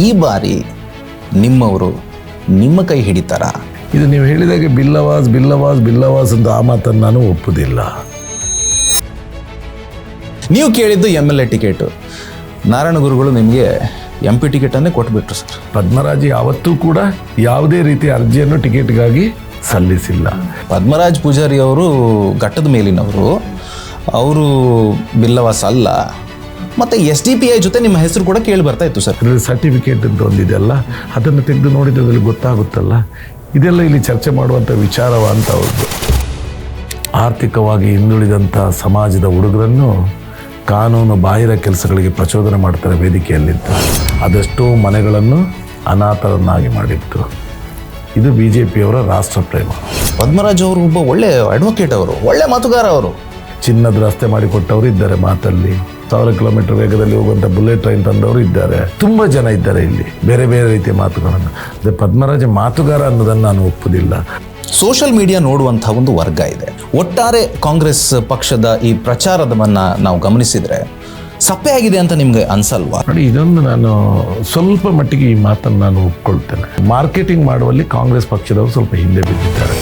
ಈ ಬಾರಿ ನಿಮ್ಮವರು ನಿಮ್ಮ ಕೈ ಹಿಡಿತಾರಾ? ಇದು ನೀವು ಹೇಳಿದಾಗೆ ಬಿಲ್ಲವಾಸ್ ಅಂತ ಆ ಮಾತನ್ನು ನಾನು ಒಪ್ಪುವುದಿಲ್ಲ. ನೀವು ಕೇಳಿದ್ದು MLA ಟಿಕೆಟು, ನಾರಾಯಣ ಗುರುಗಳು ನಿಮಗೆ MP ಟಿಕೆಟನ್ನೇ ಕೊಟ್ಬಿಟ್ರು ಸರ್. ಪದ್ಮರಾಜ್ ಯಾವತ್ತೂ ಕೂಡ ಯಾವುದೇ ರೀತಿಯ ಅರ್ಜಿಯನ್ನು ಟಿಕೆಟ್ಗಾಗಿ ಸಲ್ಲಿಸಿಲ್ಲ. ಪದ್ಮರಾಜ್ ಪೂಜಾರಿ ಅವರು ಘಟ್ಟದ ಮೇಲಿನವರು, ಅವರು ಬಿಲ್ಲವಾಸ್ ಅಲ್ಲ. ಮತ್ತು SDPI ಜೊತೆ ನಿಮ್ಮ ಹೆಸರು ಕೂಡ ಕೇಳಿ ಬರ್ತಾ ಇತ್ತು ಸರ್. ಸರ್ಟಿಫಿಕೇಟ್ ಅಂತ ಒಂದಿದೆಯಲ್ಲ, ಅದನ್ನು ತೆಗೆದು ನೋಡಿದ್ರಲ್ಲಿ ಗೊತ್ತಾಗುತ್ತಲ್ಲ. ಇದೆಲ್ಲ ಇಲ್ಲಿ ಚರ್ಚೆ ಮಾಡುವಂಥ ವಿಚಾರವಂತ ಅವ್ರದ್ದು. ಆರ್ಥಿಕವಾಗಿ ಹಿಂದುಳಿದಂಥ ಸಮಾಜದ ಹುಡುಗರನ್ನು ಕಾನೂನು ಬಾಹಿರ ಕೆಲಸಗಳಿಗೆ ಪ್ರಚೋದನೆ ಮಾಡ್ತಾರೆ ವೇದಿಕೆಯಲ್ಲಿಂದ. ಅದೆಷ್ಟೋ ಮನೆಗಳನ್ನು ಅನಾಥರನ್ನಾಗಿ ಮಾಡಿತ್ತು. ಇದು BJPಯವರ ರಾಷ್ಟ್ರ ಪ್ರೇಮ. ಪದ್ಮರಾಜ್ ಅವರು ಒಬ್ಬ ಒಳ್ಳೆ ಅಡ್ವೊಕೇಟ್, ಅವರು ಒಳ್ಳೆ ಮಾತುಗಾರ. ಅವರು ಚಿನ್ನದ ರಸ್ತೆ ಮಾಡಿಕೊಟ್ಟವರು ಇದ್ದಾರೆ, ಮಾತಲ್ಲಿ 1000 ಕಿಲೋಮೀಟರ್ ವೇಗದಲ್ಲಿ ಹೋಗುವಂಥ ಬುಲೆಟ್ ಟ್ರೈನ್ ತಂದವರು ಇದ್ದಾರೆ. ತುಂಬ ಜನ ಇದ್ದಾರೆ ಇಲ್ಲಿ, ಬೇರೆ ಬೇರೆ ರೀತಿಯ ಮಾತುಗಳನ್ನು. ಅದೇ ಪದ್ಮರಾಜ ಮಾತುಗಾರ ಅನ್ನೋದನ್ನು ನಾನು ಒಪ್ಪುವುದಿಲ್ಲ. ಸೋಷಿಯಲ್ ಮೀಡಿಯಾ ನೋಡುವಂಥ ಒಂದು ವರ್ಗ ಇದೆ. ಒಟ್ಟಾರೆ ಕಾಂಗ್ರೆಸ್ ಪಕ್ಷದ ಈ ಪ್ರಚಾರದವನ್ನು ನಾವು ಗಮನಿಸಿದರೆ ಸಪ್ಪೆ ಆಗಿದೆ ಅಂತ ನಿಮಗೆ ಅನ್ಸಲ್ವಾ? ನೋಡಿ, ಇದೊಂದು ನಾನು ಸ್ವಲ್ಪ ಮಟ್ಟಿಗೆ ಈ ಮಾತನ್ನು ನಾನು ಒಪ್ಕೊಳ್ತೇನೆ. ಮಾರ್ಕೆಟಿಂಗ್ ಮಾಡುವಲ್ಲಿ ಕಾಂಗ್ರೆಸ್ ಪಕ್ಷದವರು ಸ್ವಲ್ಪ ಹಿಂದೆ ಬಿದ್ದಿದ್ದಾರೆ.